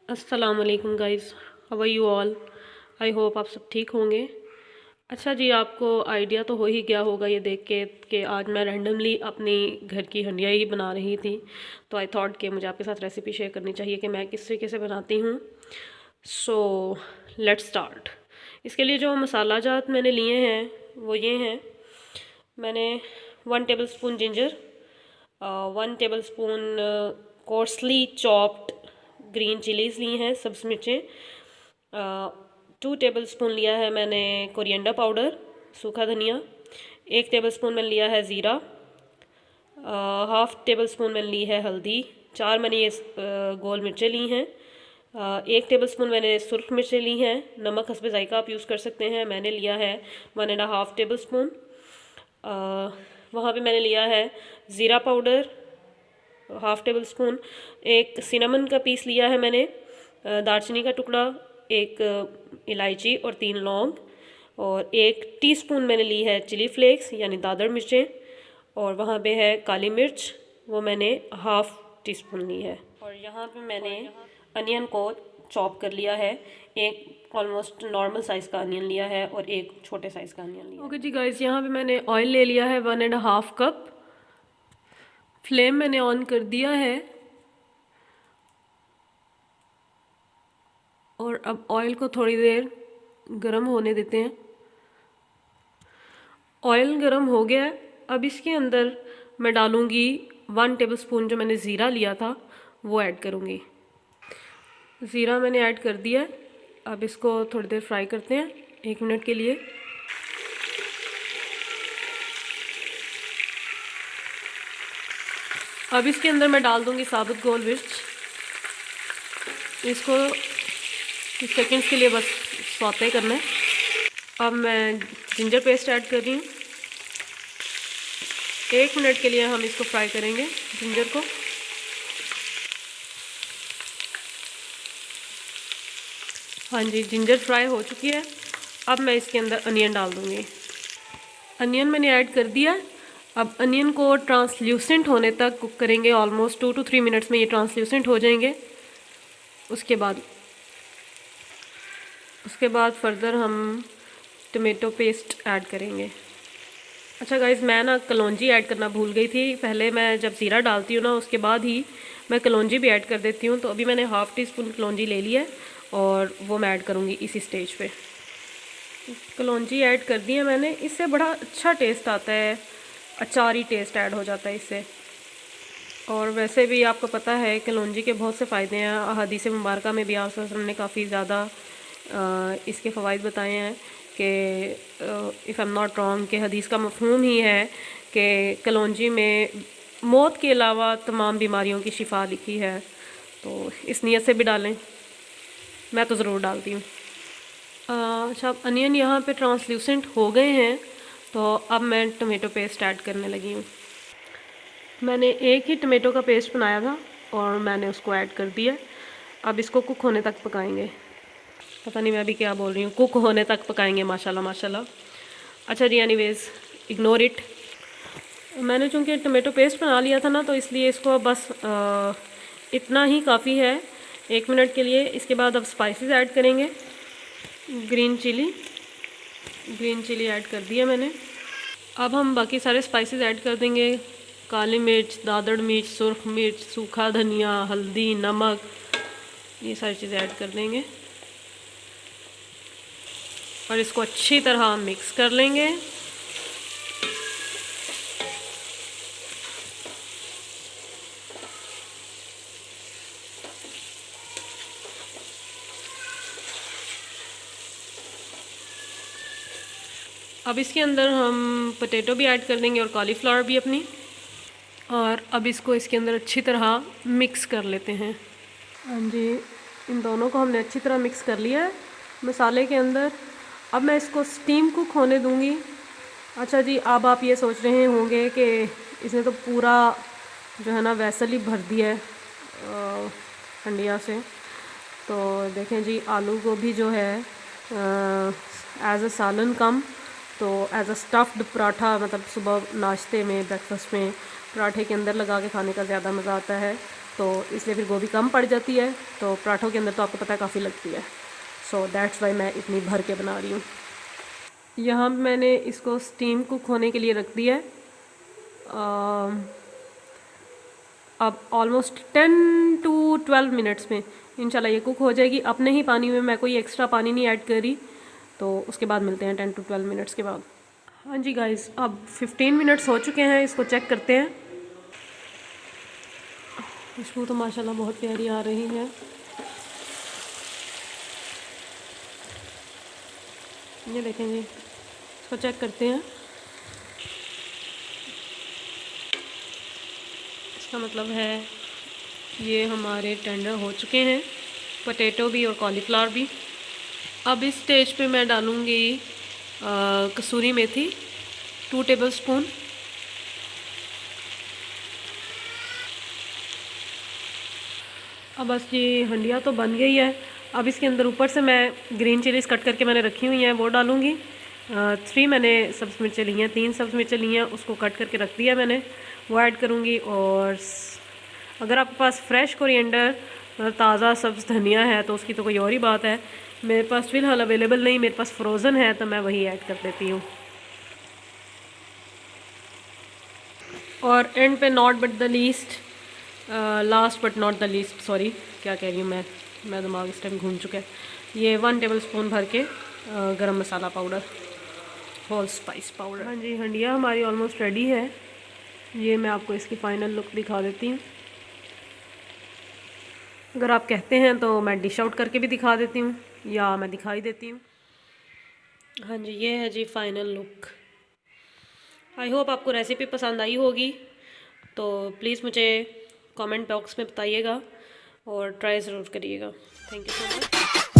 अस्सलाम वालेकुम guys, how are you all. I hope आप सब ठीक होंगे। अच्छा जी, आपको आइडिया तो हो ही गया होगा ये देख के कि आज मैं रैंडमली अपनी घर की हंडिया ही बना रही थी। तो आई थॉट कि मुझे आपके साथ रेसिपी शेयर करनी चाहिए कि मैं किस तरीके से बनाती हूँ। So let's start. इसके लिए जो मसाला जात मैंने लिए हैं वो ये हैं। मैंने 1 tablespoon ginger, 1 tablespoon coarsely chopped green chillies ली हैं, सब्ज़ मिर्चें, 2 टेबल स्पून लिया है मैंने कोरिएंडर पाउडर, सूखा धनिया, 1 टेबल स्पून मैंने लिया है ज़ीरा, हाफ़ टेबल स्पून मैंने ली है हल्दी, 4 मैंने ये गोल मिर्चें ली हैं, 1 टेबल स्पून मैंने सुर्ख मिर्चें ली हैं। नमक हस्बे ज़ायका आप यूज़ कर सकते हैं, मैंने लिया है 1.5 टेबल स्पून। वहाँ पे मैंने लिया है ज़ीरा पाउडर, हाफ़ टेबल स्पून, एक सिनेमन का पीस लिया है मैंने, दालचीनी का टुकड़ा, एक इलायची और 3 लौंग, और 1 टीस्पून मैंने ली है चिली फ्लेक्स यानी दादड़ मिर्चें, और वहाँ पे है काली मिर्च, वो मैंने हाफ़ टी स्पून ली है। और यहाँ पे मैंने अनियन को चॉप कर लिया है, एक ऑलमोस्ट नॉर्मल साइज़ का अनियन लिया है और एक छोटे साइज़ का अनियन लिया है। ओके जी गाइस, यहाँ पे मैंने ऑयल ले लिया है 1.5 कप। फ्लेम मैंने ऑन कर दिया है और अब ऑयल को थोड़ी देर गरम होने देते हैं। ऑयल गरम हो गया है। अब इसके अंदर मैं डालूँगी 1 टेबल स्पून जो मैंने ज़ीरा लिया था वो ऐड करूँगी। ज़ीरा मैंने ऐड कर दिया है। अब इसको थोड़ी देर फ्राई करते हैं 1 मिनट के लिए। अब इसके अंदर मैं डाल दूँगी साबुत गोल मिर्च। इसको कुछ सेकंड्स के लिए बस सौते करना है। अब मैं जिंजर पेस्ट ऐड कर रही हूँ। 1 मिनट के लिए हम इसको फ्राई करेंगे जिंजर को। हाँ जी, जिंजर फ्राई हो चुकी है। अब मैं इसके अंदर अनियन डाल दूँगी। अनियन मैंने ऐड कर दिया। अब अनियन को ट्रांसल्यूसेंट होने तक कुक करेंगे। ऑलमोस्ट 2 to 3 मिनट्स में ये ट्रांसल्यूसेंट हो जाएंगे। उसके बाद फर्दर हम टमेटो पेस्ट ऐड करेंगे। अच्छा गाइस, मैं ना कलौंजी ऐड करना भूल गई थी। पहले मैं जब ज़ीरा डालती हूँ ना उसके बाद ही मैं कलौंजी भी ऐड कर देती हूँ। तो अभी मैंने हाफ़ टी स्पून कलौंजी ले लिया है और वो मैं ऐड करूँगी इसी स्टेज पे। कलौंजी ऐड कर दी है मैंने। इससे बड़ा अच्छा टेस्ट आता है, अचारी टेस्ट ऐड हो जाता है इससे। और वैसे भी आपको पता है कलौंजी के बहुत से फ़ायदे हैं। हदीस मुबारका में भी आप सल्लल्लाहु अलैहि वसल्लम ने काफ़ी ज़्यादा इसके फ़वाइद बताए हैं कि if I am not wrong कि हदीस का मफ़हूम ही है कि कलौंजी में मौत के अलावा तमाम बीमारियों की शिफा लिखी है। तो इस नीयत से भी डालें, मैं तो ज़रूर डालती हूँ। अच्छा, अब अनियन यहाँ पे ट्रांसल्यूसेंट हो गए हैं तो अब मैं टमेटो पेस्ट ऐड करने लगी हूँ। मैंने एक ही टमेटो का पेस्ट बनाया था और मैंने उसको ऐड कर दिया। अब इसको कुक होने तक पकाएंगे। पता नहीं मैं अभी क्या बोल रही हूँ, कुक होने तक पकाएंगे। माशाल्लाह माशाल्लाह। अच्छा जी, एनीवेज़ इग्नोर इट। मैंने चूँकि टमेटो पेस्ट बना लिया था ना तो इसलिए इसको बस इतना ही काफ़ी है 1 मिनट के लिए। इसके बाद अब स्पाइसेस ऐड करेंगे। ग्रीन चिली ऐड कर दिया मैंने। अब हम बाकी सारे स्पाइसेस ऐड कर देंगे। काली मिर्च, दादड़ मिर्च, सुर्ख मिर्च, सूखा धनिया, हल्दी, नमक, ये सारी चीज़ें ऐड कर देंगे और इसको अच्छी तरह मिक्स कर लेंगे। अब इसके अंदर हम पोटैटो भी ऐड कर देंगे और कॉलीफ्लावर भी अपनी। और अब इसको इसके अंदर अच्छी तरह मिक्स कर लेते हैं। हाँ जी, इन दोनों को हमने अच्छी तरह मिक्स कर लिया है मसाले के अंदर। अब मैं इसको स्टीम कुक होने दूंगी। अच्छा जी, अब आप ये सोच रहे होंगे कि इसने तो पूरा जो है ना वैसल ही भर दिया है हंडिया से। तो देखें जी, आलू गोभी जो है एज अ सालन कम तो एज अ स्टफ़्ड पराठा, मतलब सुबह नाश्ते में ब्रेकफास्ट में पराठे के अंदर लगा के खाने का ज़्यादा मज़ा आता है। तो इसलिए फिर गोभी कम पड़ जाती है, तो पराठों के अंदर तो आपको पता है काफ़ी लगती है। सो दैट्स वाई मैं इतनी भर के बना रही हूँ। यहाँ मैंने इसको स्टीम कुक होने के लिए रख दिया है। अब ऑलमोस्ट 10 to 12 मिनट्स में इंशाल्लाह ये कुक हो जाएगी अपने ही पानी में। मैं कोई एक्स्ट्रा पानी नहीं ऐड कर रही। तो उसके बाद मिलते हैं 10 to 12 मिनट्स के बाद। हाँ जी गाइस, अब 15 मिनट्स हो चुके हैं, इसको चेक करते हैं। खुशबू तो माशाल्लाह बहुत प्यारी आ रही है। ये देखें जी, इसको चेक करते हैं। इसका मतलब है ये हमारे टेंडर हो चुके हैं, पोटैटो भी और कॉलीफ्लावर भी। अब इस स्टेज पे मैं डालूँगी कसूरी मेथी 2 टेबलस्पून। अब बस ये हंडिया तो बन गई है। अब इसके अंदर ऊपर से मैं ग्रीन चिलीज़ कट करके मैंने रखी हुई हैं वो डालूँगी। 3 मैंने सब्ज़ मिर्चें ली हैं, 3 सब्ज़ मिर्चें ली हैं, उसको कट करके रख दिया मैंने, वो ऐड करूँगी। और अगर आपके पास फ्रेश कोरिएंडर ताज़ा सब्ज़ धनिया है तो उसकी तो कोई और ही बात है। मेरे पास फ़िलहाल अवेलेबल नहीं, मेरे पास फ्रोज़न है तो मैं वही ऐड कर देती हूँ। और एंड पे not but the least, last but not the least, sorry क्या कह रही हूँ मैं दिमाग इस टाइम घूम चुका है। ये 1 टेबलस्पून भर के गरम मसाला पाउडर, होल स्पाइस पाउडर। हाँ जी, हंडिया हमारी ऑलमोस्ट रेडी है। ये मैं आपको इसकी फ़ाइनल लुक दिखा देती हूँ। अगर आप कहते हैं तो मैं डिश आउट करके भी दिखा देती हूँ या मैं दिखाई देती हूँ। हाँ जी, ये है जी फ़ाइनल लुक। आई होप आपको रेसिपी पसंद आई होगी, तो प्लीज़ मुझे कमेंट बॉक्स में बताइएगा और ट्राई ज़रूर करिएगा। Thank you so much.